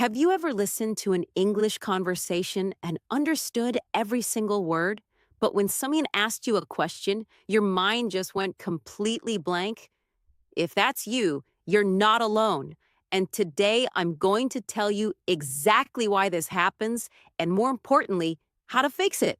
Have you ever listened to an English conversation and understood every single word, but when someone asked you a question, your mind just went completely blank? If that's you, you're not alone. And today I'm going to tell you exactly why this happens and, more importantly, how to fix it.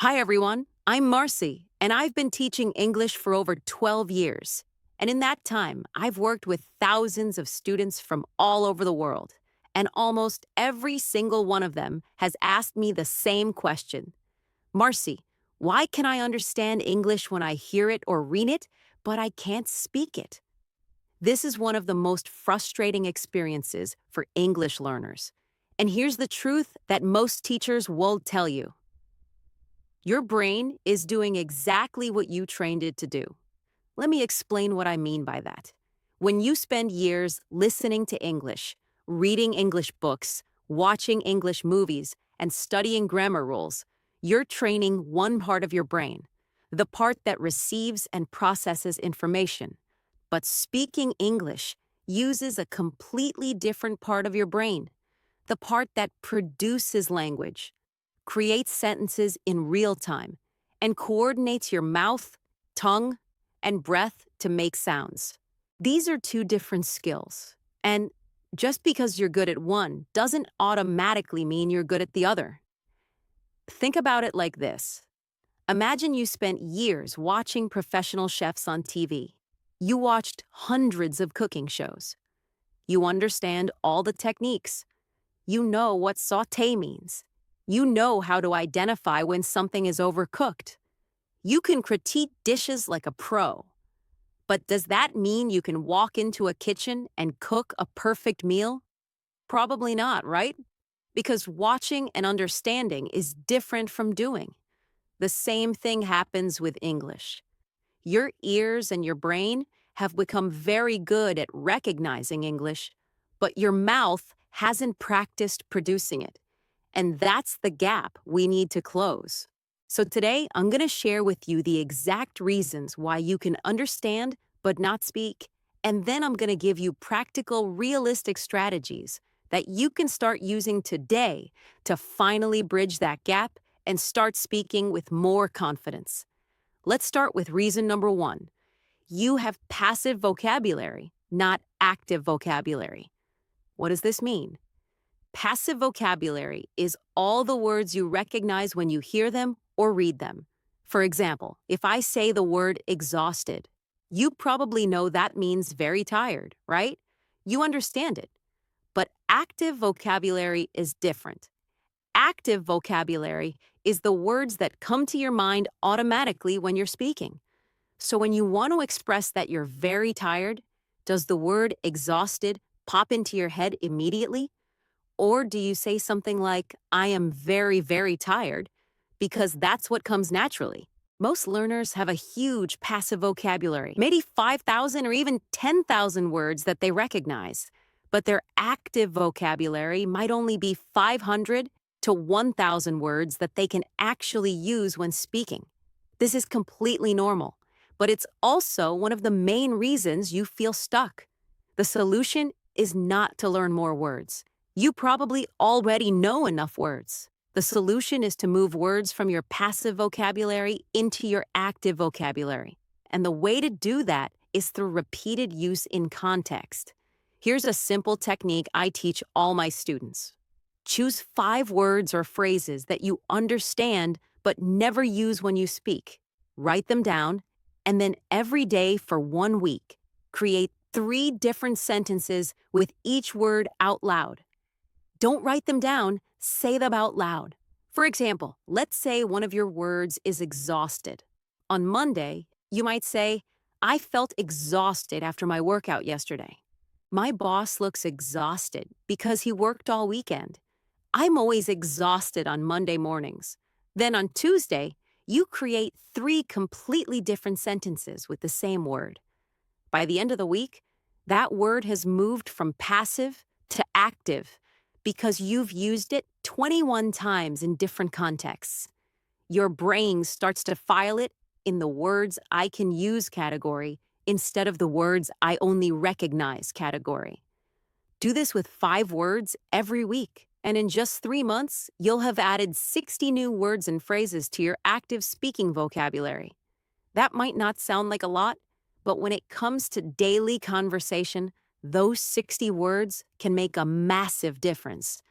Hi, everyone. I'm Marcy, and I've been teaching English for over 12 years. And in that time, I've worked with thousands of students from all over the world. And almost every single one of them has asked me the same question. Marcy, why can I understand English when I hear it or read it, but I can't speak it? This is one of the most frustrating experiences for English learners. And here's the truth that most teachers won't tell you. Your brain is doing exactly what you trained it to do. Let me explain what I mean by that. When you spend years listening to English, reading English books, watching English movies, and studying grammar rules, you're training one part of your brain, the part that receives and processes information. But speaking English uses a completely different part of your brain, the part that produces language, creates sentences in real time, and coordinates your mouth, tongue, and breath to make sounds. These are two different skills, and just because you're good at one doesn't automatically mean you're good at the other. Think about it like this. Imagine you spent years watching professional chefs on TV. You watched hundreds of cooking shows. You understand all the techniques. You know what sauté means. You know how to identify when something is overcooked. You can critique dishes like a pro. But does that mean you can walk into a kitchen and cook a perfect meal? Probably not, right? Because watching and understanding is different from doing. The same thing happens with English. Your ears and your brain have become very good at recognizing English, but your mouth hasn't practiced producing it. And that's the gap we need to close. So today, I'm going to share with you the exact reasons why you can understand but not speak. And then I'm going to give you practical, realistic strategies that you can start using today to finally bridge that gap and start speaking with more confidence. Let's start with reason number one. You have passive vocabulary, not active vocabulary. What does this mean? Passive vocabulary is all the words you recognize when you hear them or read them. For example, if I say the word exhausted, you probably know that means very tired, right? You understand it. But active vocabulary is different. Active vocabulary is the words that come to your mind automatically when you're speaking. So when you want to express that you're very tired, does the word exhausted pop into your head immediately? Or do you say something like, I am very, very tired, because that's what comes naturally? Most learners have a huge passive vocabulary, maybe 5,000 or even 10,000 words that they recognize, but their active vocabulary might only be 500 to 1,000 words that they can actually use when speaking. This is completely normal, but it's also one of the main reasons you feel stuck. The solution is not to learn more words. You probably already know enough words. The solution is to move words from your passive vocabulary into your active vocabulary. And the way to do that is through repeated use in context. Here's a simple technique I teach all my students. Choose 5 words or phrases that you understand but never use when you speak. Write them down, and then every day for 1 week, create 3 different sentences with each word out loud. Don't write them down, say them out loud. For example, let's say one of your words is exhausted. On Monday, you might say, I felt exhausted after my workout yesterday. My boss looks exhausted because he worked all weekend. I'm always exhausted on Monday mornings. Then on Tuesday, you create 3 completely different sentences with the same word. By the end of the week, that word has moved from passive to active because you've used it 21 times in different contexts. Your brain starts to file it in the words I can use category instead of the words I only recognize category. Do this with 5 words every week. And in just 3 months, you'll have added 60 new words and phrases to your active speaking vocabulary. That might not sound like a lot, but when it comes to daily conversation, those 60 words can make a massive difference.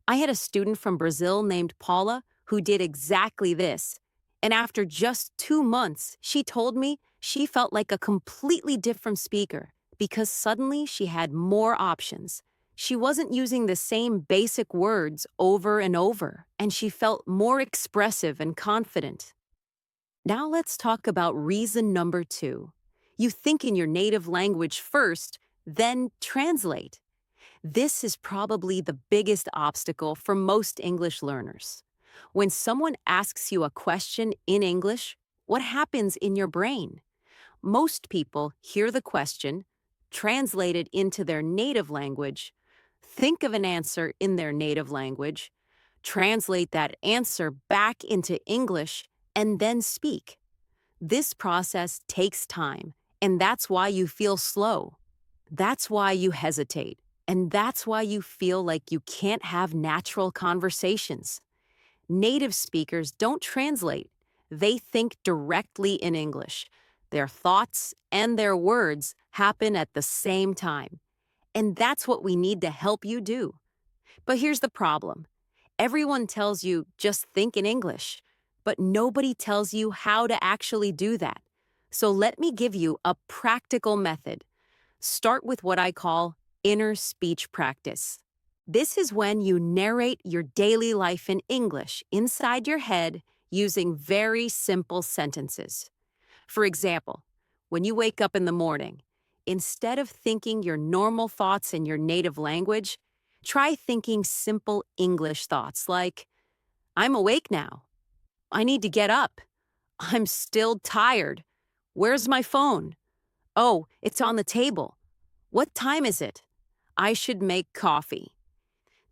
I had a student from Brazil named Paula who did exactly this. And after just 2 months, she told me she felt like a completely different speaker because suddenly she had more options. She wasn't using the same basic words over and over, and she felt more expressive and confident. Now let's talk about reason number 2. You think in your native language first, then translate. This is probably the biggest obstacle for most English learners. When someone asks you a question in English, what happens in your brain? Most people hear the question, translate it into their native language, think of an answer in their native language, translate that answer back into English, and then speak. This process takes time, and that's why you feel slow. That's why you hesitate, and that's why you feel like you can't have natural conversations. Native speakers don't translate, they think directly in English. Their thoughts and their words happen at the same time. And that's what we need to help you do. But here's the problem. Everyone tells you just think in English, but nobody tells you how to actually do that. So let me give you a practical method. Start with what I call inner speech practice. This is when you narrate your daily life in English inside your head using very simple sentences. For example, when you wake up in the morning, instead of thinking your normal thoughts in your native language, try thinking simple English thoughts like, I'm awake now. I need to get up. I'm still tired. Where's my phone? Oh, it's on the table. What time is it? I should make coffee.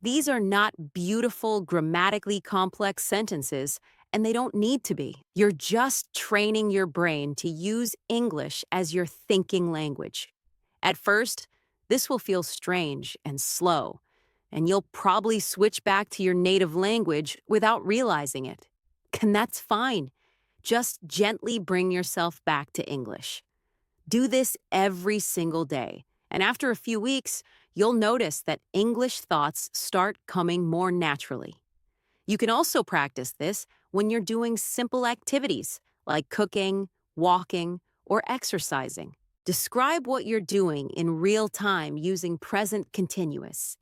These are not beautiful, grammatically complex sentences, and they don't need to be. You're just training your brain to use English as your thinking language. At first, this will feel strange and slow, and you'll probably switch back to your native language without realizing it. And that's fine. Just gently bring yourself back to English. Do this every single day, and after a few weeks, you'll notice that English thoughts start coming more naturally. You can also practice this when you're doing simple activities like cooking, walking, or exercising. Describe what you're doing in real time using present continuous.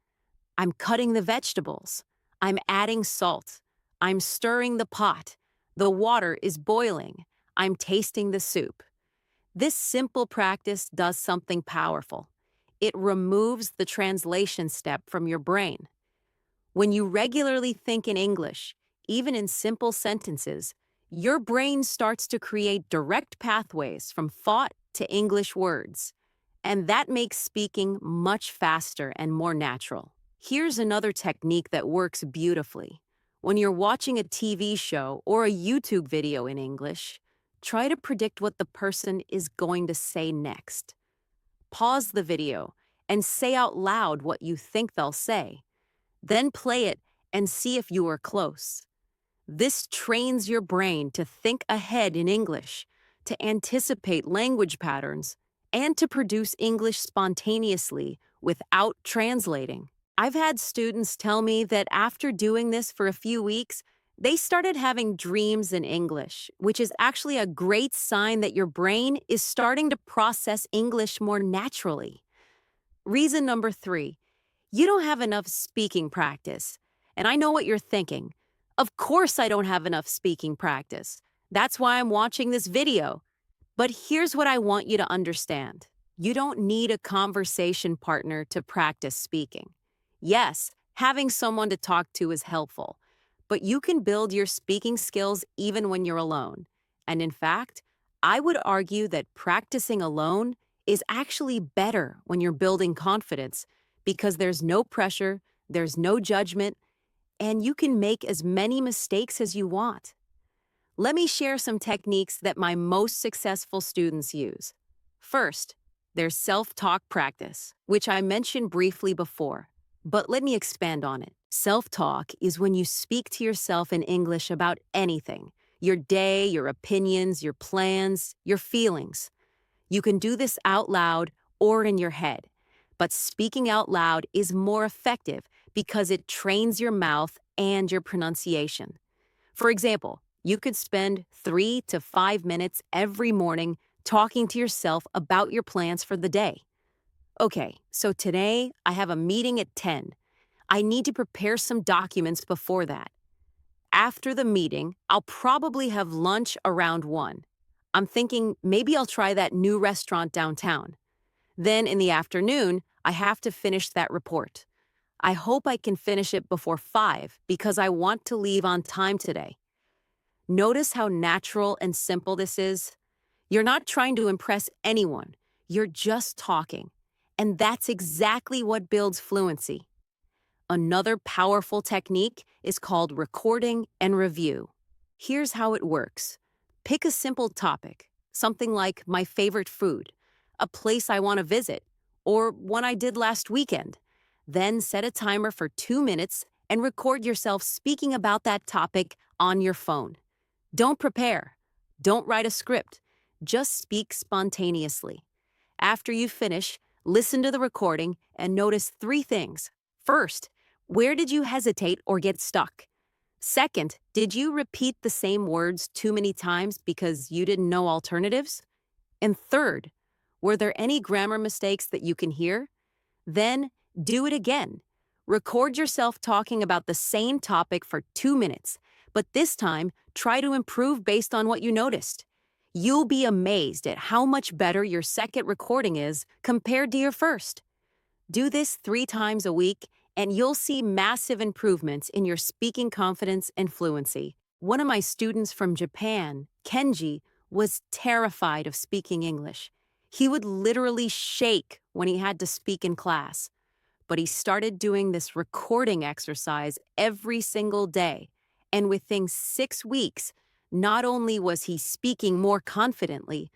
I'm cutting the vegetables. I'm adding salt. I'm stirring the pot. The water is boiling. I'm tasting the soup. This simple practice does something powerful. It removes the translation step from your brain. When you regularly think in English, even in simple sentences, your brain starts to create direct pathways from thought to English words, and that makes speaking much faster and more natural. Here's another technique that works beautifully. When you're watching a TV show or a YouTube video in English, try to predict what the person is going to say next. Pause the video and say out loud what you think they'll say. Then play it and see if you are close. This trains your brain to think ahead in English, to anticipate language patterns, and to produce English spontaneously without translating. I've had students tell me that after doing this for a few weeks, they started having dreams in English, which is actually a great sign that your brain is starting to process English more naturally. Reason number 3, you don't have enough speaking practice. And I know what you're thinking. Of course I don't have enough speaking practice. That's why I'm watching this video. But here's what I want you to understand. You don't need a conversation partner to practice speaking. Yes, having someone to talk to is helpful, but you can build your speaking skills even when you're alone. And in fact, I would argue that practicing alone is actually better when you're building confidence because there's no pressure, there's no judgment, and you can make as many mistakes as you want. Let me share some techniques that my most successful students use. First, There's self-talk practice, which I mentioned briefly before, but let me expand on it. Self-talk is when you speak to yourself in English about anything, your day, your opinions, your plans, your feelings. You can do this out loud or in your head, but speaking out loud is more effective because it trains your mouth and your pronunciation. For example, you could spend 3 to 5 minutes every morning talking to yourself about your plans for the day. Okay, so today I have a meeting at 10. I need to prepare some documents before that. After the meeting, I'll probably have lunch around 1. I'm thinking maybe I'll try that new restaurant downtown. Then in the afternoon, I have to finish that report. I hope I can finish it before 5 because I want to leave on time today. Notice how natural and simple this is? You're not trying to impress anyone. You're just talking. And that's exactly what builds fluency. Another powerful technique is called recording and review. Here's how it works. Pick a simple topic, something like my favorite food, a place I want to visit, or one I did last weekend. Then set a timer for 2 minutes and record yourself speaking about that topic on your phone. Don't prepare. Don't write a script. Just speak spontaneously. After you finish, listen to the recording and notice 3 things. First, where did you hesitate or get stuck? Second, did you repeat the same words too many times because you didn't know alternatives? And third, were there any grammar mistakes that you can hear? Then do it again. Record yourself talking about the same topic for 2 minutes, but this time try to improve based on what you noticed. You'll be amazed at how much better your second recording is compared to your first. Do this 3 times a week, and you'll see massive improvements in your speaking confidence and fluency. One of my students from Japan, Kenji, was terrified of speaking English. He would literally shake when he had to speak in class. But he started doing this recording exercise every single day. And within 6 weeks, not only was he speaking more confidently,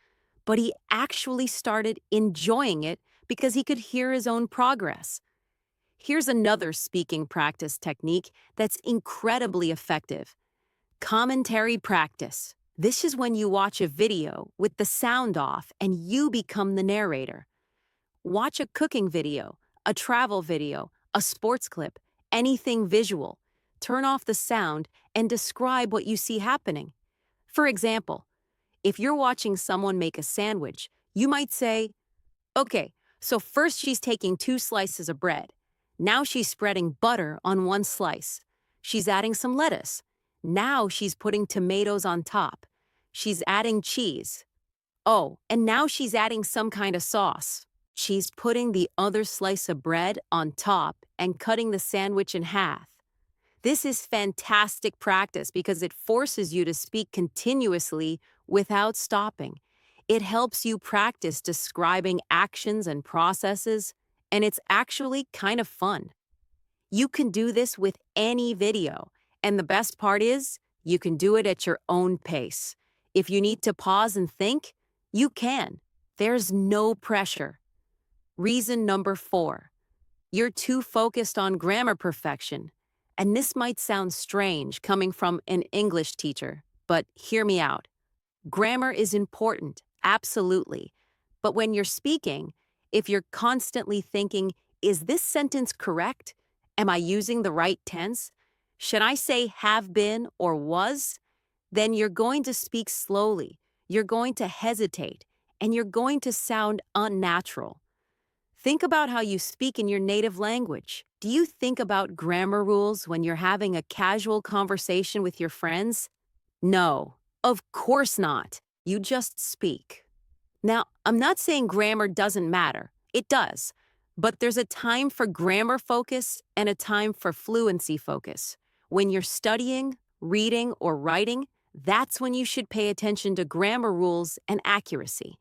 but he actually started enjoying it because he could hear his own progress. Here's another speaking practice technique that's incredibly effective. Commentary practice. This is when you watch a video with the sound off and you become the narrator. Watch a cooking video, a travel video, a sports clip, anything visual. Turn off the sound and describe what you see happening. For example, if you're watching someone make a sandwich, you might say, okay, so first she's taking 2 slices of bread. Now she's spreading butter on 1 slice. She's adding some lettuce. Now she's putting tomatoes on top. She's adding cheese. Oh, and now she's adding some kind of sauce. She's putting the other slice of bread on top and cutting the sandwich in half. This is fantastic practice because it forces you to speak continuously without stopping. It helps you practice describing actions and processes, and it's actually kind of fun. You can do this with any video, and the best part is you can do it at your own pace. If you need to pause and think, you can. There's no pressure. Reason number 4. You're too focused on grammar perfection. And this might sound strange coming from an English teacher, but hear me out. Grammar is important, absolutely. But when you're speaking, if you're constantly thinking, is this sentence correct? Am I using the right tense? Should I say have been or was? Then you're going to speak slowly, you're going to hesitate, and you're going to sound unnatural. Think about how you speak in your native language. Do you think about grammar rules when you're having a casual conversation with your friends? No, of course not. You just speak. Now, I'm not saying grammar doesn't matter. It does. But there's a time for grammar focus and a time for fluency focus. When you're studying, reading, or writing, that's when you should pay attention to grammar rules and accuracy.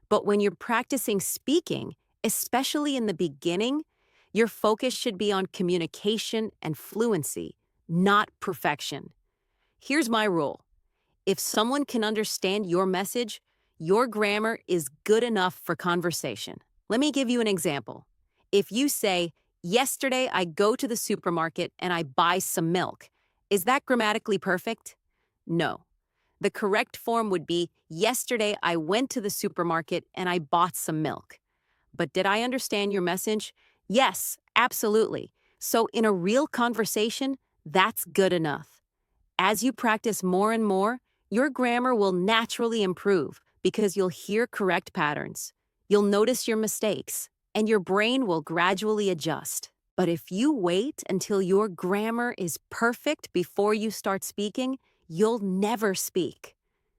But when you're practicing speaking, especially in the beginning, your focus should be on communication and fluency, not perfection. Here's my rule. If someone can understand your message, Your grammar is good enough for conversation. Let me give you an example. If you say, yesterday I go to the supermarket and I buy some milk, is that grammatically perfect? No. The correct form would be, yesterday I went to the supermarket and I bought some milk. But did I understand your message? Yes, absolutely. So in a real conversation, that's good enough. As you practice more and more, your grammar will naturally improve because you'll hear correct patterns. You'll notice your mistakes, and your brain will gradually adjust. But if you wait until your grammar is perfect before you start speaking, you'll never speak.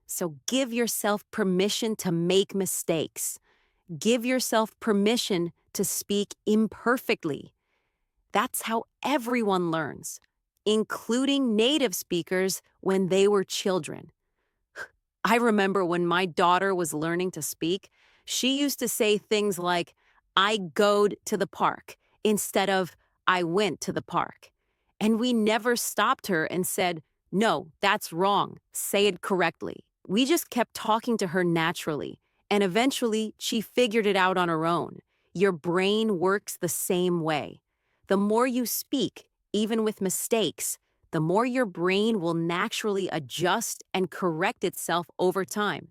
So give yourself permission to make mistakes. Give yourself permission to speak imperfectly. That's how everyone learns, including native speakers when they were children. I remember when my daughter was learning to speak, she used to say things like, I goed to the park, instead of, I went to the park. And we never stopped her and said, no, that's wrong, say it correctly. We just kept talking to her naturally, and eventually she figured it out on her own. Your brain works the same way. The more you speak, even with mistakes, the more your brain will naturally adjust and correct itself over time.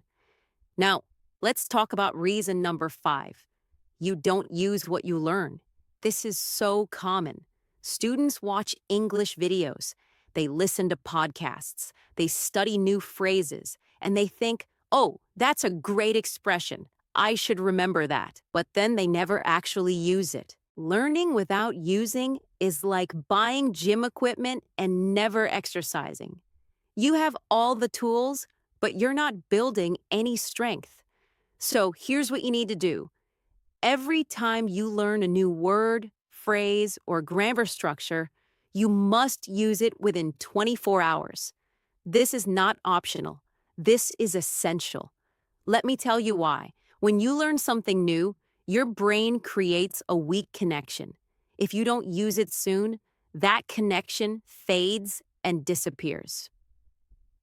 Now, let's talk about reason number 5. You don't use what you learn. This is so common. Students watch English videos, they listen to podcasts, they study new phrases, and they think, oh, that's a great expression. I should remember that. But then they never actually use it. Learning without using is like buying gym equipment and never exercising. You have all the tools, but you're not building any strength. So here's what you need to do. Every time you learn a new word, phrase, or grammar structure, you must use it within 24 hours. This is not optional. This is essential. Let me tell you why. When you learn something new, your brain creates a weak connection. If you don't use it soon, that connection fades and disappears.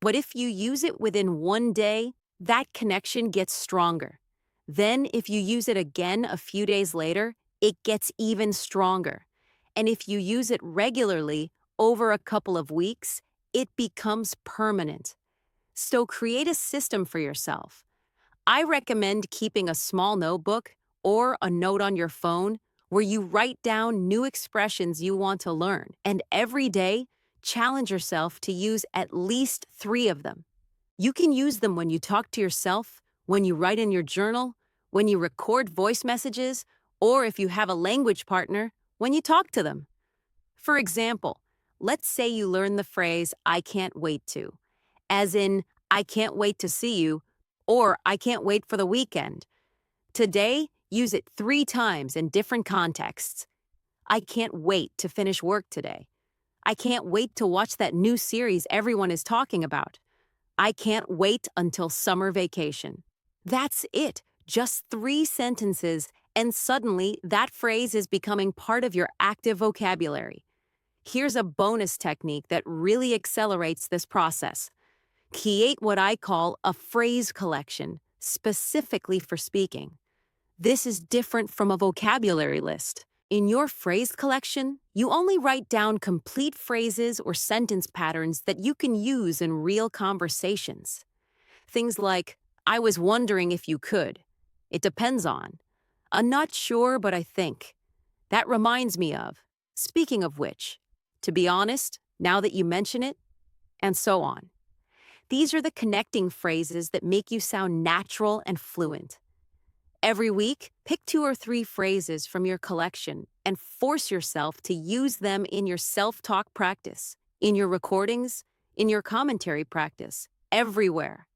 But if you use it within one day, that connection gets stronger. Then, if you use it again a few days later, it gets even stronger. And if you use it regularly over a couple of weeks, it becomes permanent. So create a system for yourself. I recommend keeping a small notebook or a note on your phone where you write down new expressions you want to learn, and every day, challenge yourself to use at least 3 of them. You can use them when you talk to yourself, when you write in your journal, when you record voice messages, or if you have a language partner, when you talk to them. For example, let's say you learn the phrase, I can't wait to, as in, I can't wait to see you, or I can't wait for the weekend. Today, use it 3 times in different contexts. I can't wait to finish work today. I can't wait to watch that new series everyone is talking about. I can't wait until summer vacation. That's it, just 3 sentences, and suddenly that phrase is becoming part of your active vocabulary. Here's a bonus technique that really accelerates this process. Create what I call a phrase collection, specifically for speaking. This is different from a vocabulary list. In your phrase collection, you only write down complete phrases or sentence patterns that you can use in real conversations. Things like, I was wondering if you could. It depends on. I'm not sure, but I think. That reminds me of. Speaking of which, to be honest, now that you mention it, and so on. These are the connecting phrases that make you sound natural and fluent. Every week, pick 2 or 3 phrases from your collection and force yourself to use them in your self-talk practice, in your recordings, in your commentary practice, everywhere.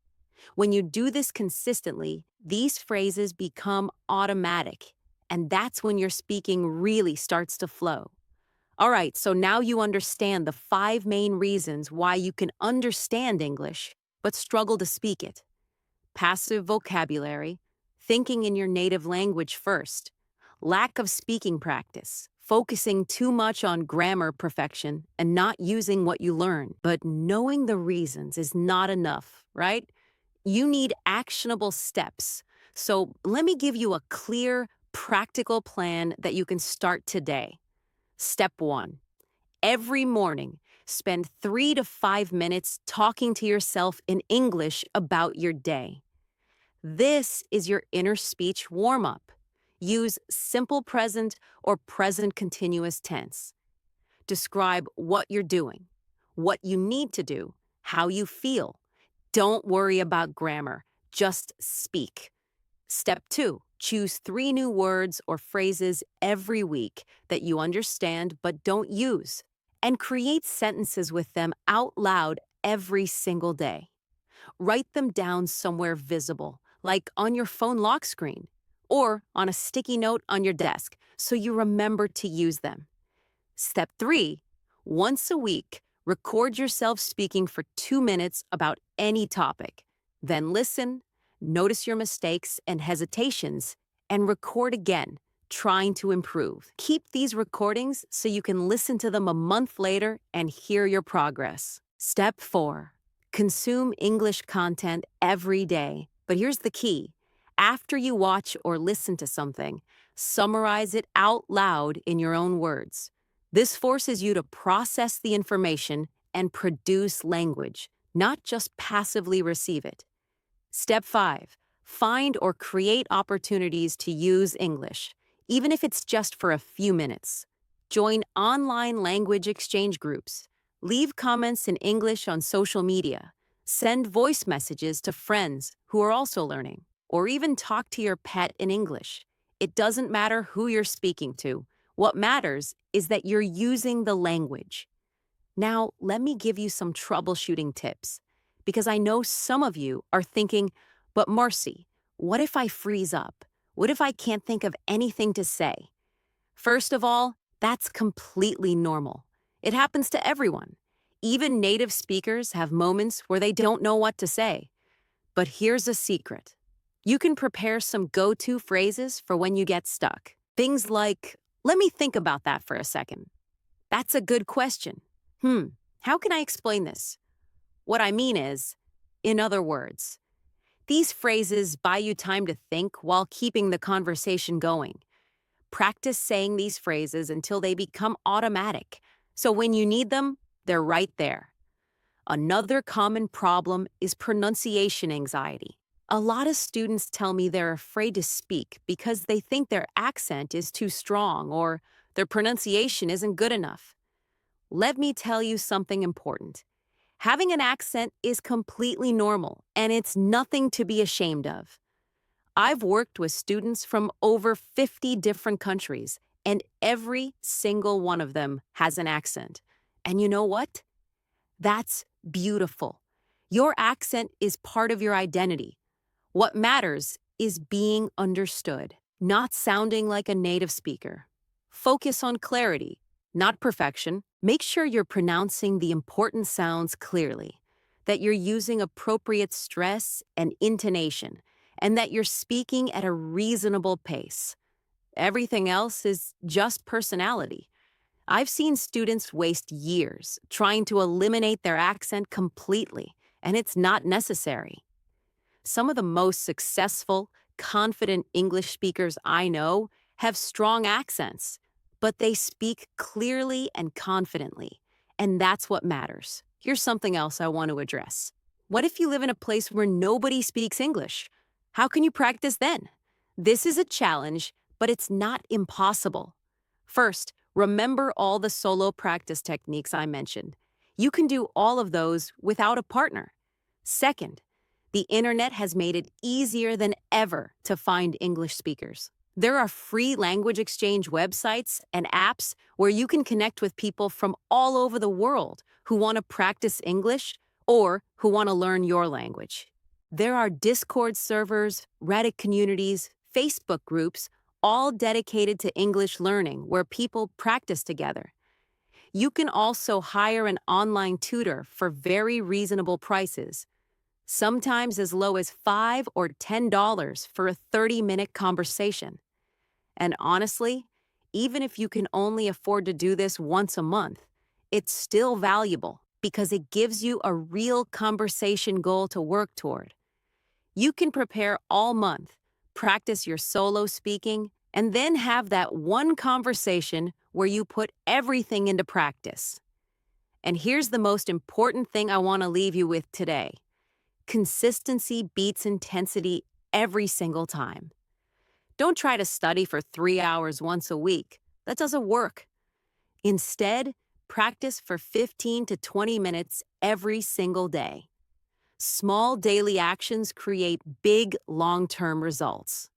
When you do this consistently, these phrases become automatic, and that's when your speaking really starts to flow. All right, so now you understand the 5 main reasons why you can understand English but struggle to speak it. Passive vocabulary, thinking in your native language first, lack of speaking practice, focusing too much on grammar perfection and not using what you learn. But knowing the reasons is not enough, right? You need actionable steps. So let me give you a clear, practical plan that you can start today. Step one, every morning, spend 3 to 5 minutes talking to yourself in English about your day. This is your inner speech warm up. Use simple present or present continuous tense. Describe what you're doing, what you need to do, how you feel. Don't worry about grammar, just speak. Step two, choose 3 new words or phrases every week that you understand but don't use, and create sentences with them out loud every single day. Write them down somewhere visible, like on your phone lock screen or on a sticky note on your desk, so you remember to use them. Step three, once a week, record yourself speaking for 2 minutes about any topic. Then listen, notice your mistakes and hesitations, and record again, trying to improve. Keep these recordings so you can listen to them a month later and hear your progress. Step four, consume English content every day. But here's the key. After you watch or listen to something, summarize it out loud in your own words. This forces you to process the information and produce language, not just passively receive it. Step five, find or create opportunities to use English, even if it's just for a few minutes. Join online language exchange groups. Leave comments in English on social media. Send voice messages to friends who are also learning, or even talk to your pet in English. It doesn't matter who you're speaking to. What matters is that you're using the language. Now, let me give you some troubleshooting tips, because I know some of you are thinking, but Marcy, what if I freeze up? What if I can't think of anything to say? First of all, that's completely normal. It happens to everyone. Even native speakers have moments where they don't know what to say. But here's a secret. You can prepare some go-to phrases for when you get stuck. Things like, let me think about that for a second. That's a good question. How can I explain this? What I mean is, in other words, these phrases buy you time to think while keeping the conversation going. Practice saying these phrases until they become automatic, so when you need them, they're right there. Another common problem is pronunciation anxiety. A lot of students tell me they're afraid to speak because they think their accent is too strong or their pronunciation isn't good enough. Let me tell you something important. Having an accent is completely normal, and it's nothing to be ashamed of. I've worked with students from over 50 different countries, and every single one of them has an accent. And you know what? That's beautiful. Your accent is part of your identity. What matters is being understood, not sounding like a native speaker. Focus on clarity, not perfection. Make sure you're pronouncing the important sounds clearly, that you're using appropriate stress and intonation, and that you're speaking at a reasonable pace. Everything else is just personality. I've seen students waste years trying to eliminate their accent completely, and it's not necessary. Some of the most successful, confident English speakers I know have strong accents, but they speak clearly and confidently, and that's what matters. Here's something else I want to address. What if you live in a place where nobody speaks English? How can you practice then? This is a challenge, but it's not impossible. First, remember all the solo practice techniques I mentioned. You can do all of those without a partner. Second, the internet has made it easier than ever to find English speakers. There are free language exchange websites and apps where you can connect with people from all over the world who want to practice English or who want to learn your language. There are Discord servers, Reddit communities, Facebook groups, all dedicated to English learning where people practice together. You can also hire an online tutor for very reasonable prices, sometimes as low as $5 or $10 for a 30-minute conversation. And honestly, even if you can only afford to do this once a month, it's still valuable because it gives you a real conversation goal to work toward. You can prepare all month, practice your solo speaking, and then have that one conversation where you put everything into practice. And here's the most important thing I want to leave you with today. Consistency beats intensity every single time. Don't try to study for 3 hours once a week. That doesn't work. Instead, practice for 15 to 20 minutes every single day. Small daily actions create big long-term results.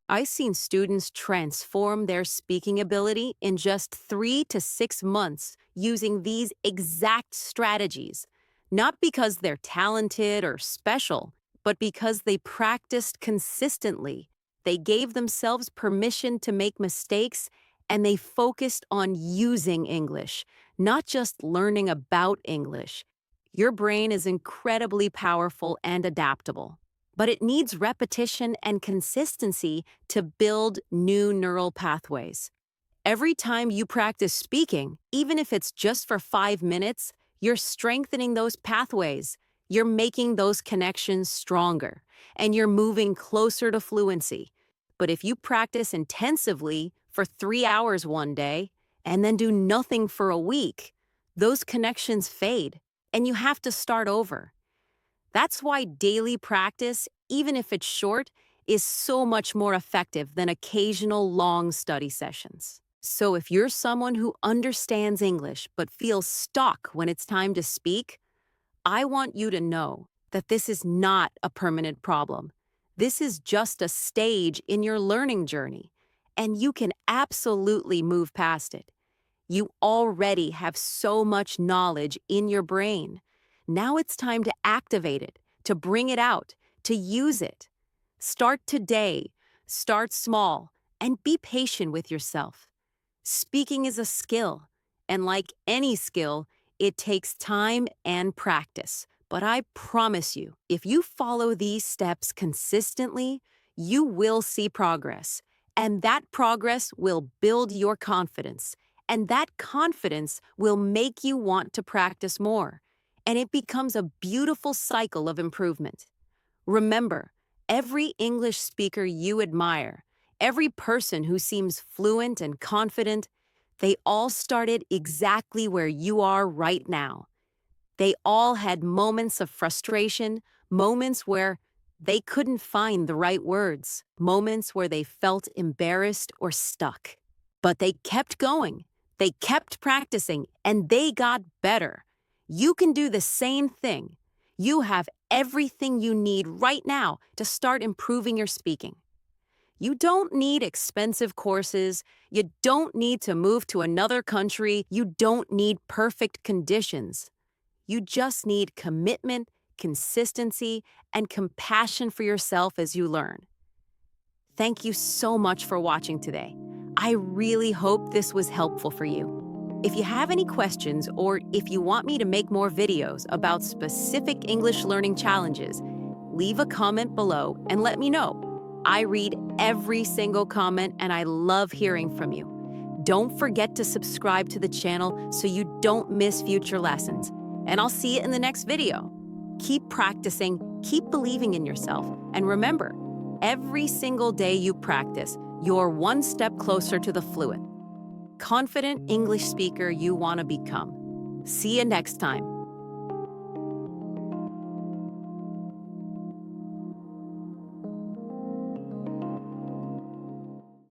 I've seen students transform their speaking ability in just 3 to 6 months using these exact strategies, not because they're talented or special, but because they practiced consistently. They gave themselves permission to make mistakes, and they focused on using English, not just learning about English. Your brain is incredibly powerful and adaptable, but it needs repetition and consistency to build new neural pathways. Every time you practice speaking, even if it's just for 5 minutes, you're strengthening those pathways, you're making those connections stronger, and you're moving closer to fluency. But if you practice intensively for 3 hours one day and then do nothing for a week, those connections fade, and you have to start over. That's why daily practice, even if it's short, is so much more effective than occasional long study sessions. So if you're someone who understands English but feels stuck when it's time to speak, I want you to know that this is not a permanent problem. This is just a stage in your learning journey, and you can absolutely move past it. You already have so much knowledge in your brain. Now it's time to activate it, to bring it out, to use it. Start today, start small, and be patient with yourself. Speaking is a skill, and like any skill, it takes time and practice. But I promise you, if you follow these steps consistently, you will see progress. And that progress will build your confidence. And that confidence will make you want to practice more. And it becomes a beautiful cycle of improvement. Remember, every English speaker you admire, every person who seems fluent and confident, they all started exactly where you are right now. They all had moments of frustration, moments where they couldn't find the right words, moments where they felt embarrassed or stuck. But they kept going, they kept practicing, and they got better. You can do the same thing. You have everything you need right now to start improving your speaking. You don't need expensive courses. You don't need to move to another country. You don't need perfect conditions. You just need commitment, consistency, and compassion for yourself as you learn. Thank you so much for watching today. I really hope this was helpful for you. If you have any questions or if you want me to make more videos about specific English learning challenges, leave a comment below and let me know. I read every single comment and I love hearing from you. Don't forget to subscribe to the channel so you don't miss future lessons. And I'll see you in the next video. Keep practicing, keep believing in yourself, and remember, every single day you practice, you're one step closer to the fluent, confident English speaker you want to become. See you next time.